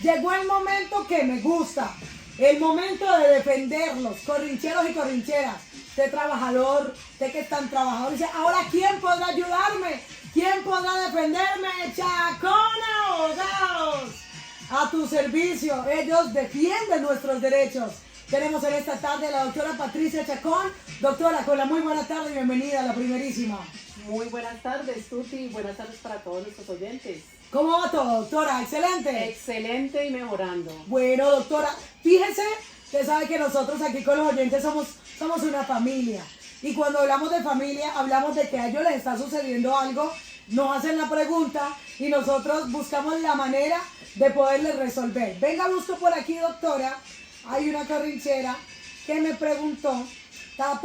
Llegó el momento que me gusta, el momento de defenderlos, corrincheros y corrincheras, usted trabajador, usted que es tan trabajador, dice, ahora ¿quién podrá ayudarme? ¿Quién podrá defenderme? Chacón Abogados, a tu servicio, ellos defienden nuestros derechos. Tenemos en esta tarde a la doctora Patricia Chacón. Doctora, con la muy buena tarde y bienvenida a la primerísima. Muy buenas tardes, Tuti, buenas tardes para todos nuestros oyentes. ¿Cómo va todo, doctora? ¿Excelente? Excelente y mejorando. Bueno, doctora, fíjese que sabe que nosotros aquí con los oyentes somos una familia. Y cuando hablamos de familia, hablamos de que a ellos les está sucediendo algo, nos hacen la pregunta y nosotros buscamos la manera de poderles resolver. Venga, busco por aquí, doctora. Hay una corrinchera que me preguntó, está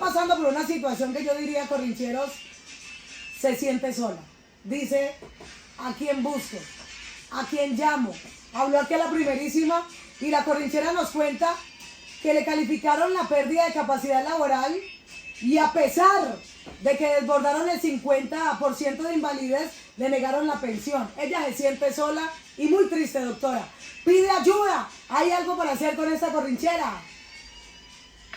pasando por una situación que yo diría, corrincheros, se siente sola. Dice, ¿a quién busco? ¿A quién llamo? Habló aquí a la primerísima y la corrinchera nos cuenta que le calificaron la pérdida de capacidad laboral y a pesar de que desbordaron el 50% de invalidez, le negaron la pensión. Ella se siente sola y muy triste, doctora. Pide ayuda. ¿Hay algo para hacer con esta corrinchera?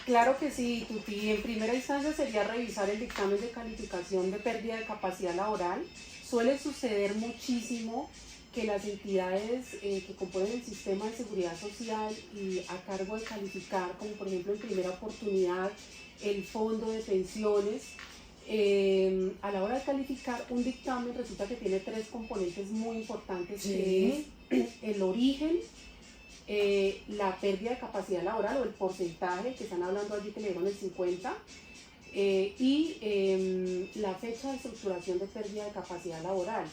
Claro que sí, Tuti. En primera instancia sería revisar el dictamen de calificación de pérdida de capacidad laboral. Suele suceder muchísimo que las entidades que componen el sistema de seguridad social y a cargo de calificar, como por ejemplo en primera oportunidad el fondo de pensiones, a la hora de calificar un dictamen resulta que tiene tres componentes muy importantes, sí, que es el origen, la pérdida de capacidad laboral o el porcentaje, que están hablando allí que le dieron el 50%, y la fecha de estructuración de pérdida de capacidad laboral.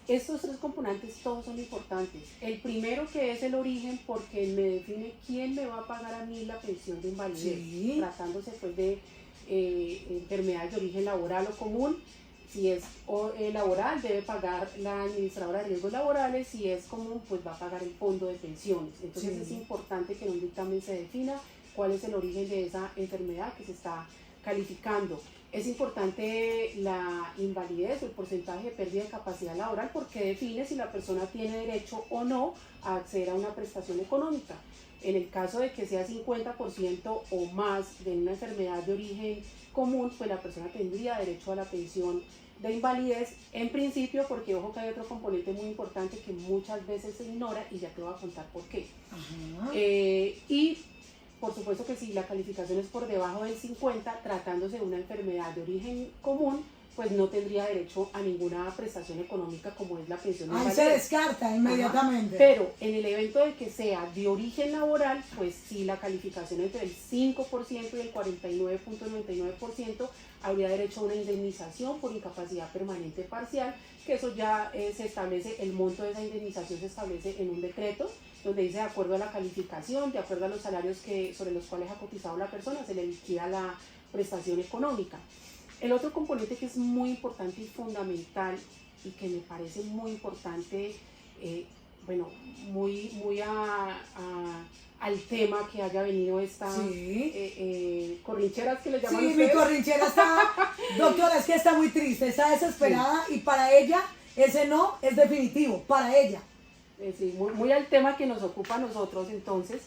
Estos tres componentes todos son importantes. El primero, que es el origen, porque me define quién me va a pagar a mí la pensión de invalidez, sí, tratándose pues de enfermedades de origen laboral o común. Si es laboral, debe pagar la administradora de riesgos laborales. Si es común, pues va a pagar el fondo de pensiones. Entonces sí, es importante que en un dictamen se defina cuál es el origen de esa enfermedad que se está calificando. Es importante la invalidez o el porcentaje de pérdida de capacidad laboral, porque define si la persona tiene derecho o no a acceder a una prestación económica. En el caso de que sea 50% o más de una enfermedad de origen común, pues la persona tendría derecho a la pensión de invalidez en principio, porque ojo que hay otro componente muy importante que muchas veces se ignora y ya te voy a contar por qué. Y por supuesto que si la calificación es por debajo del 50, tratándose de una enfermedad de origen común, pues no tendría derecho a ninguna prestación económica como es la pensión de invalidez. Ahí se descarta inmediatamente. Ajá. Pero en el evento de que sea de origen laboral, pues sí, la calificación entre el 5% y el 49.99% habría derecho a una indemnización por incapacidad permanente parcial, que eso ya se establece, el monto de esa indemnización se establece en un decreto, donde dice de acuerdo a la calificación, de acuerdo a los salarios sobre los cuales ha cotizado la persona, se le liquida la prestación económica. El otro componente que es muy importante y fundamental y que me parece muy importante, muy al tema que haya venido esta corrinchera, que le llaman ustedes. Mi corrinchera está, doctora, es que está muy triste, está desesperada, y para ella ese no es definitivo, para ella. Sí, muy al tema que nos ocupa a nosotros entonces,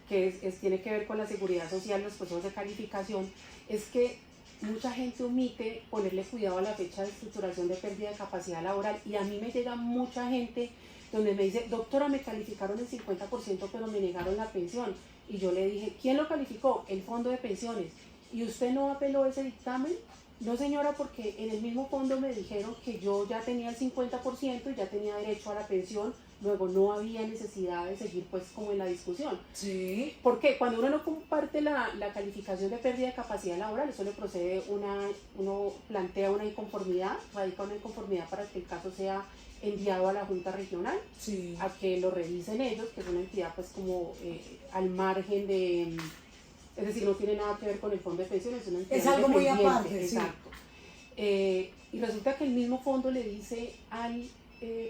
que tiene que ver con la seguridad social, los procesos de calificación, es que mucha gente omite ponerle cuidado a la fecha de estructuración de pérdida de capacidad laboral, y a mí me llega mucha gente donde me dice, doctora, me calificaron el 50% pero me negaron la pensión, y yo le dije, ¿quién lo calificó? El fondo de pensiones. ¿Y usted no apeló ese dictamen? No, señora, porque en el mismo fondo me dijeron que yo ya tenía el 50% y ya tenía derecho a la pensión, luego no había necesidad de seguir pues como en la discusión. Sí. Porque cuando uno no comparte la calificación de pérdida de capacidad laboral, eso le procede uno plantea una inconformidad, radica una inconformidad para que el caso sea enviado a la Junta Regional, sí, a que lo revisen ellos, que es una entidad pues como al margen de... Es decir, no tiene nada que ver con el fondo de pensiones, es algo muy aparte. Exacto. Sí. Y resulta que el mismo fondo le dice al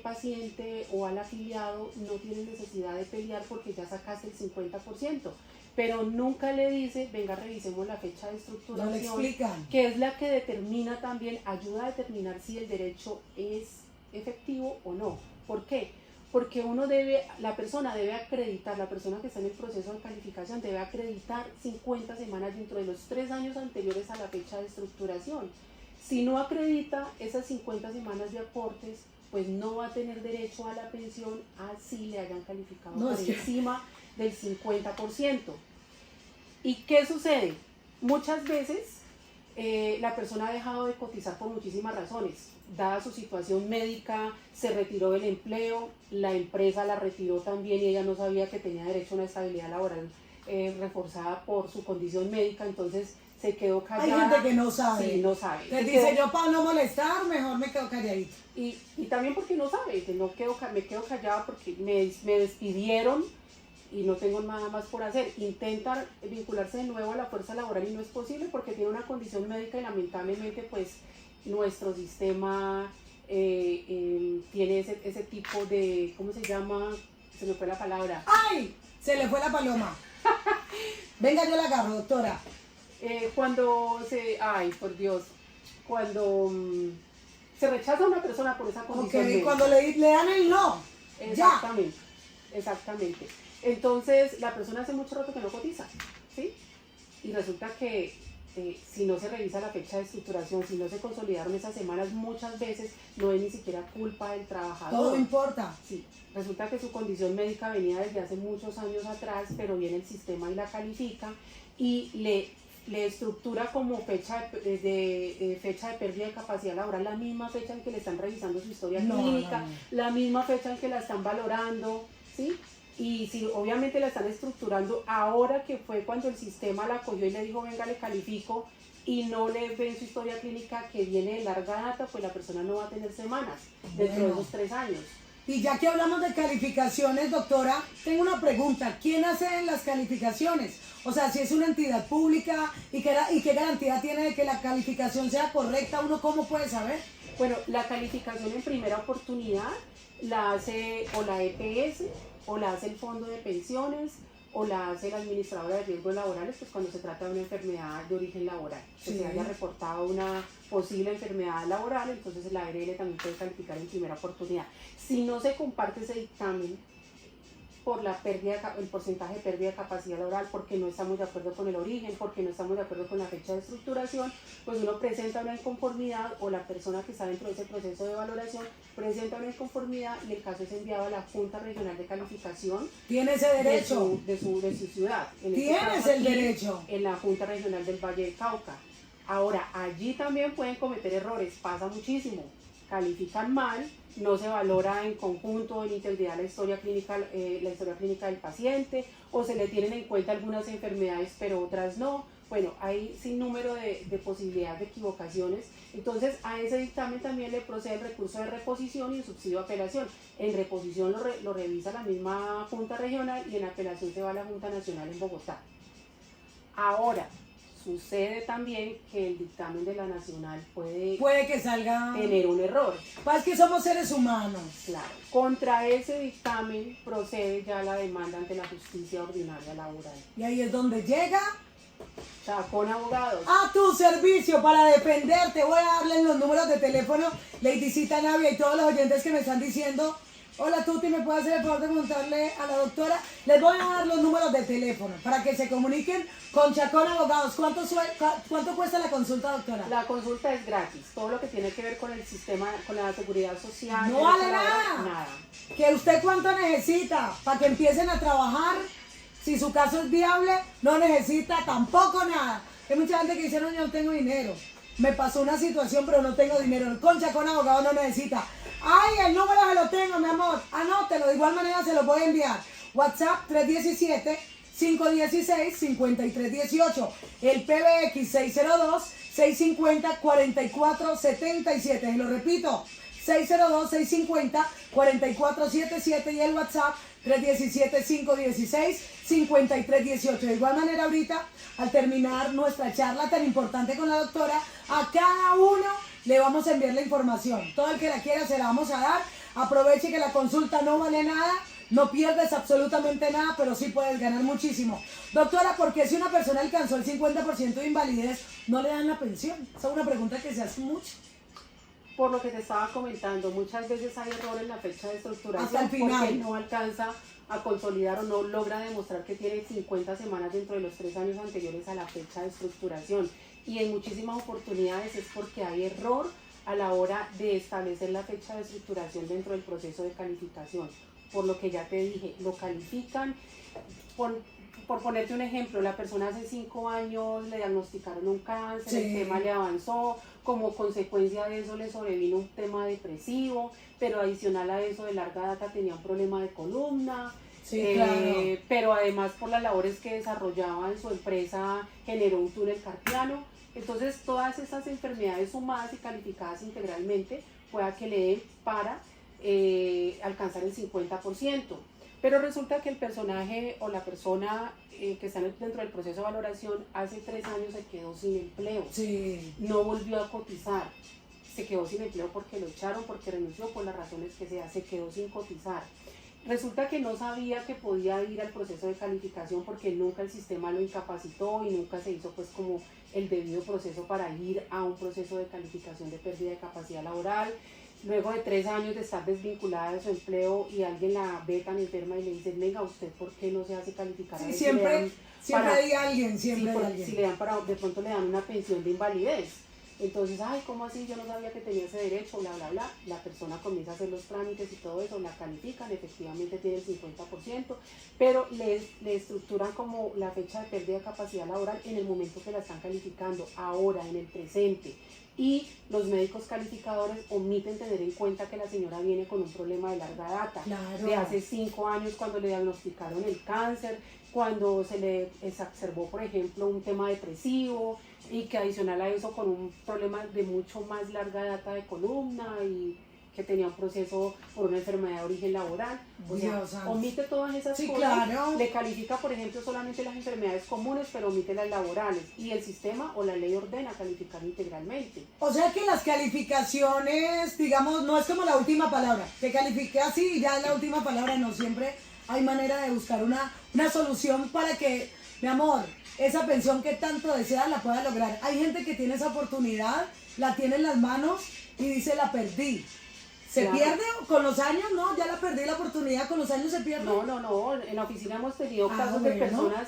paciente o al afiliado, no tiene necesidad de pelear porque ya sacaste el 50%, pero nunca le dice, venga, revisemos la fecha de estructuración, no le explican, que es la que determina también, ayuda a determinar si el derecho es efectivo o no. ¿Por qué? Porque la persona debe acreditar, la persona que está en el proceso de calificación debe acreditar 50 semanas dentro de los 3 años anteriores a la fecha de estructuración. Si no acredita esas 50 semanas de aportes, pues no va a tener derecho a la pensión así le hayan calificado por encima del 50%. ¿Y qué sucede? Muchas veces la persona ha dejado de cotizar por muchísimas razones. Dada su situación médica, se retiró del empleo, la empresa la retiró también y ella no sabía que tenía derecho a una estabilidad laboral reforzada por su condición médica, entonces se quedó callada. Hay gente que no sabe. Sí, no sabe. Les dice, yo para no molestar, mejor me quedo calladita. Y también porque no sabe, que me quedo callada porque me despidieron y no tengo nada más por hacer. Intentan vincularse de nuevo a la fuerza laboral y no es posible porque tiene una condición médica y lamentablemente pues nuestro sistema tiene ese tipo de, ¿cómo se llama? Se me fue la palabra. ¡Ay! Se le fue la paloma. Venga, yo la agarro, doctora. Ay, por Dios, cuando se rechaza a una persona por esa condición médica. Cuando le dan el no. Exactamente, exactamente. Entonces, la persona hace mucho rato que no cotiza, ¿sí? Y resulta que si no se revisa la fecha de estructuración, si no se consolidaron esas semanas, muchas veces no es ni siquiera culpa del trabajador. Todo importa. Sí, resulta que su condición médica venía desde hace muchos años atrás, pero viene el sistema y la califica y le estructura como fecha de pérdida de capacidad laboral, la misma fecha en que le están revisando su historia clínica, la misma fecha en que la están valorando, ¿sí? Y si obviamente la están estructurando ahora que fue cuando el sistema la cogió y le dijo venga le califico y no le ven su historia clínica que viene de larga data, pues la persona no va a tener semanas dentro de esos 3 años. Y ya que hablamos de calificaciones, doctora, tengo una pregunta. ¿Quién hace las calificaciones? O sea, si es una entidad pública y qué garantía tiene de que la calificación sea correcta, ¿uno cómo puede saber? Bueno, la calificación en primera oportunidad la hace o la EPS, o la hace el Fondo de Pensiones, o la hace la Administradora de Riesgos Laborales, pues cuando se trata de una enfermedad de origen laboral, que se haya reportado una posible enfermedad laboral, entonces la ARL también puede calificar en primera oportunidad. Si no se comparte ese dictamen por el porcentaje de pérdida de capacidad laboral, porque no estamos de acuerdo con el origen, porque no estamos de acuerdo con la fecha de estructuración, pues uno presenta una inconformidad o la persona que está dentro de ese proceso de valoración presenta una inconformidad y el caso es enviado a la Junta Regional de Calificación. Tiene ese derecho. De su ciudad. Tienes el derecho. En la Junta Regional del Valle del Cauca. Ahora, allí también pueden cometer errores, pasa muchísimo. Califican mal, no se valora en conjunto, en integridad la historia clínica del paciente, o se le tienen en cuenta algunas enfermedades pero otras no. Bueno, hay sin número de posibilidades de equivocaciones. Entonces, a ese dictamen también le procede el recurso de reposición y el subsidio de apelación. En reposición lo revisa la misma Junta Regional y en apelación se va a la Junta Nacional en Bogotá. Ahora, sucede también que el dictamen de la Nacional puede que salga tener un error. Pues que somos seres humanos. Claro. Contra ese dictamen procede ya la demanda ante la justicia ordinaria laboral. Y ahí es donde llega Chacón Abogados. A tu servicio para defenderte. Voy a darle los números de teléfono, Ladycita Navia y todos los oyentes que me están diciendo, hola Tuti, ¿me puede hacer el favor de preguntarle a la doctora? Les voy a dar los números de teléfono para que se comuniquen con Chacón Abogados. ¿Cuánto cuesta la consulta, doctora? La consulta es gratis. Todo lo que tiene que ver con el sistema, con la seguridad social. No vale nada. Nada. ¿Que usted cuánto necesita para que empiecen a trabajar? Si su caso es viable, no necesita tampoco nada. Hay mucha gente que dice, no, yo no tengo dinero. Me pasó una situación, pero no tengo dinero. Con Chacón Abogado no necesita. Ay, el número se lo tengo, mi amor. Anótelo, de igual manera se lo voy a enviar. WhatsApp 317-516-5318. El PBX 602-650-4477. Se lo repito, 602-650-4477 y el WhatsApp 317-516-5318. De igual manera ahorita, al terminar nuestra charla tan importante con la doctora, a cada uno le vamos a enviar la información. Todo el que la quiera se la vamos a dar. Aproveche que la consulta no vale nada, no pierdes absolutamente nada, pero sí puedes ganar muchísimo. Doctora, ¿por qué si una persona alcanzó el 50% de invalidez no le dan la pensión? Esa es una pregunta que se hace mucho. por lo que te estaba comentando, muchas veces hay error en la fecha de estructuración hasta el final, porque no alcanza a consolidar o no logra demostrar que tiene 50 semanas dentro de los 3 años anteriores a la fecha de estructuración. Y en muchísimas oportunidades es porque hay error a la hora de establecer la fecha de estructuración dentro del proceso de calificación. Por lo que ya te dije, lo califican, por ponerte un ejemplo, la persona hace 5 años le diagnosticaron un cáncer, sí, el tema le avanzó, como consecuencia de eso le sobrevino un tema depresivo, pero adicional a eso de larga data tenía un problema de columna, sí, claro. pero además por las labores que desarrollaba en su empresa generó un túnel carpiano. Entonces todas esas enfermedades sumadas y calificadas integralmente pueda que le den para alcanzar el 50%. Pero resulta que el personaje o la persona que está dentro del proceso de valoración hace 3 años se quedó sin empleo, Sí. no volvió a cotizar, se quedó sin empleo porque lo echaron, porque renunció, por las razones que sea, se quedó sin cotizar. Resulta que no sabía que podía ir al proceso de calificación porque nunca el sistema lo incapacitó y nunca se hizo pues como el debido proceso para ir a un proceso de calificación de pérdida de capacidad laboral. Luego de 3 años de estar desvinculada de su empleo y alguien la ve tan enferma y le dice, venga, ¿usted por qué no se hace calificar? Sí, siempre hay alguien, siempre hay alguien. Si le dan de pronto le dan una pensión de invalidez. Entonces, ay, ¿cómo así? Yo no sabía que tenía ese derecho, bla, bla, bla. La persona comienza a hacer los trámites y todo eso, la califican, efectivamente tiene el 50%, pero le estructuran como la fecha de pérdida de capacidad laboral en el momento que la están calificando, ahora, en el presente. Y los médicos calificadores omiten tener en cuenta que la señora viene con un problema de larga data, Claro. de hace 5 años cuando le diagnosticaron el cáncer, cuando se le exacerbó, por ejemplo, un tema depresivo, y que adicional a eso con un problema de mucho más larga data de columna y que tenía un proceso por una enfermedad de origen laboral. O sea, omite todas esas sí, cosas, claro. le califica, por ejemplo, solamente las enfermedades comunes, pero omite las laborales, y el sistema o la ley ordena calificar integralmente. O sea que las calificaciones, digamos, no es como la última palabra, que califique así y ya es la última palabra, no, siempre hay manera de buscar una solución para que, mi amor, esa pensión que tanto deseas la pueda lograr. Hay gente que tiene esa oportunidad, la tiene en las manos y dice, la perdí. ¿Se Claro. pierde con los años? No, ya la perdí la oportunidad, con los años se pierde. No, en la oficina hemos tenido casos de bueno. personas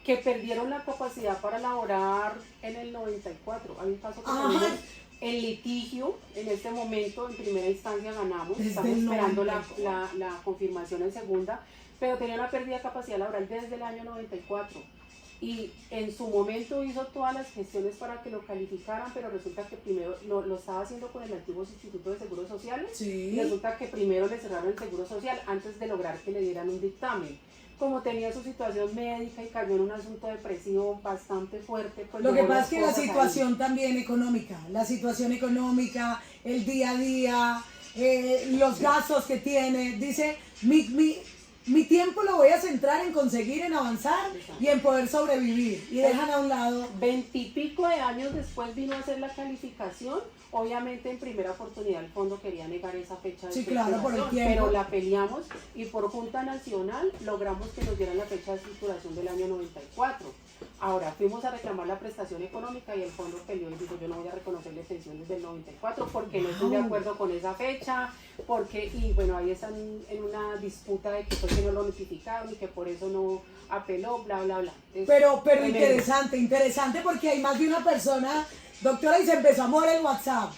que perdieron la capacidad para laborar en el 94. Hay un caso que tenemos en litigio, en este momento, en primera instancia ganamos, Desde estamos el esperando 94. la confirmación en segunda, pero tenía una pérdida de capacidad laboral desde el año 94. Y en su momento hizo todas las gestiones para que lo calificaran, pero resulta que primero lo estaba haciendo con el antiguo Instituto de Seguros Sociales. Sí. Y resulta que primero le cerraron el Seguro Social antes de lograr que le dieran un dictamen. Como tenía su situación médica y cayó en un asunto depresivo bastante fuerte. Pues lo que dejó pasa las es que la cosas situación ahí. también económica, el día a día, los gastos que tiene, dice, mi tiempo lo voy a centrar en conseguir, en avanzar y en poder sobrevivir. Y dejan a un lado. 20 y pico de años después vino a hacer la calificación. Obviamente en primera oportunidad el fondo quería negar esa fecha de Sí, claro, por el tiempo. pero la peleamos y por Junta Nacional logramos que nos dieran la fecha de estructuración del año 94. Ahora fuimos a reclamar la prestación económica y el fondo peleó y dijo, yo no voy a reconocerle pensión desde el 94 porque no estoy de acuerdo con esa fecha, y bueno, ahí están en una disputa de que fue que no lo notificaron y que por eso no apeló, bla, bla, bla. Pero interesante porque hay más de una persona, doctora, y se empezó a mover el WhatsApp,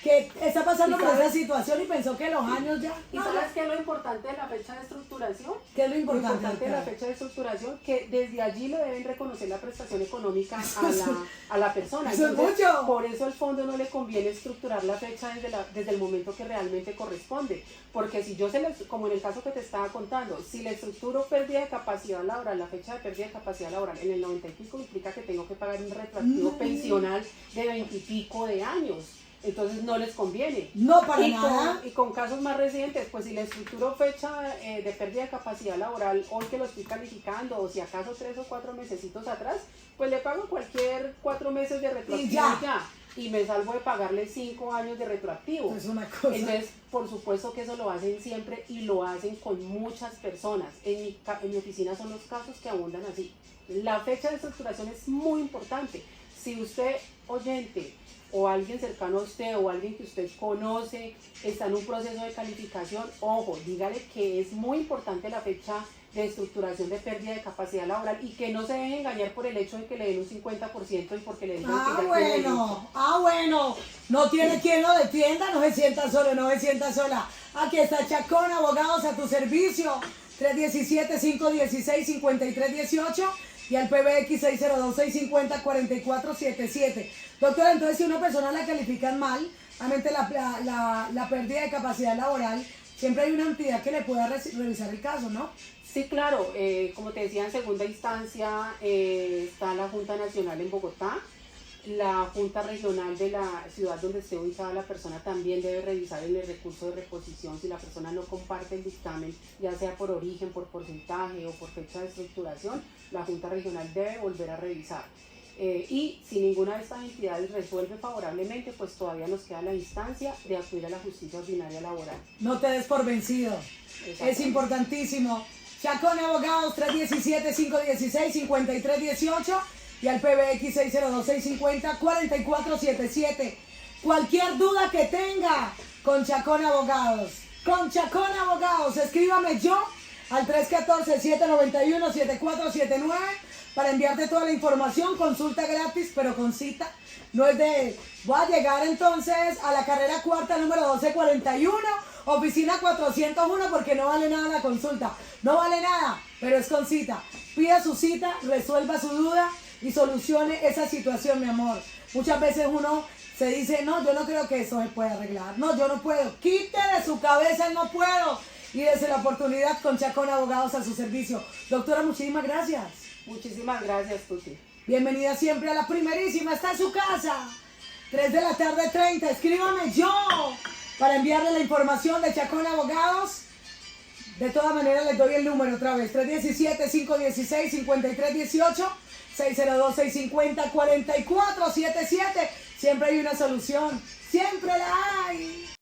que está pasando por esa situación y pensó que los años ya... ¿Y sabes qué es lo importante de la fecha de estructuración? ¿Qué es lo Lo importante? importante de la fecha de estructuración, que desde allí le deben reconocer la prestación económica a la persona. Eso es Entonces, mucho. por eso al fondo no le conviene estructurar la fecha desde el momento que realmente corresponde. Porque si yo como en el caso que te estaba contando, si le estructuro pérdida de capacidad laboral, la fecha de pérdida de capacidad laboral en el 90 y pico implica que tengo que pagar un retroactivo pensional de 20 y pico de años. Entonces no les conviene. No, para nada. Y con casos más recientes, pues si le estructuro fecha de pérdida de capacidad laboral hoy que lo estoy calificando, o si acaso 3 o 4 mesecitos atrás, pues le pago cualquier 4 meses de retroactivo y me salvo de pagarle 5 años de retroactivo. Es una cosa. Entonces, por supuesto que eso lo hacen siempre y lo hacen con muchas personas. En mi oficina son los casos que abundan así. La fecha de estructuración es muy importante. Si usted, oyente, o alguien cercano a usted, o alguien que usted conoce, está en un proceso de calificación, ojo, dígale que es muy importante la fecha de estructuración de pérdida de capacidad laboral y que no se deje engañar por el hecho de que le den un 50% y porque le digan que ya tiene derecho. Bueno, no tiene quien lo defienda, no se sienta solo, no se sienta sola. Aquí está Chacón Abogados a tu servicio, 317-516-5318 y al PBX 602-650-4477. Doctora, entonces si una persona la califican mal, realmente la pérdida de capacidad laboral, siempre hay una entidad que le pueda revisar el caso, ¿no? Sí, claro, como te decía, en segunda instancia está la Junta Nacional en Bogotá. La Junta Regional de la ciudad donde esté ubicada la persona también debe revisar en el recurso de reposición si la persona no comparte el dictamen, ya sea por origen, por porcentaje o por fecha de estructuración, la Junta Regional debe volver a revisar. Y si ninguna de estas entidades resuelve favorablemente, pues todavía nos queda la instancia de acudir a la justicia ordinaria laboral. No te des por vencido, es importantísimo. Chacón Abogados, 317-516-5318 y al PBX 602-650-4477. Cualquier duda que tenga con Chacón Abogados, escríbame yo al 314-791-7479 para enviarte toda la información, consulta gratis, pero con cita. No es de, voy a llegar entonces a la carrera cuarta número 1241, oficina 401, porque no vale nada la consulta. No vale nada, pero es con cita. Pida su cita, resuelva su duda y solucione esa situación, mi amor. Muchas veces uno se dice, no, yo no creo que eso se pueda arreglar. No, yo no puedo. Quite de su cabeza el no puedo. Y desde la oportunidad con Chacón Abogados a su servicio. Doctora, muchísimas gracias. Muchísimas gracias, Tuti. Bienvenida siempre a la primerísima. Está en su casa. 3 de la tarde 30. Escríbame yo para enviarle la información de Chacón Abogados. De todas maneras les doy el número otra vez. 317-516-5318. 602-650-4477. Siempre hay una solución. Siempre la hay.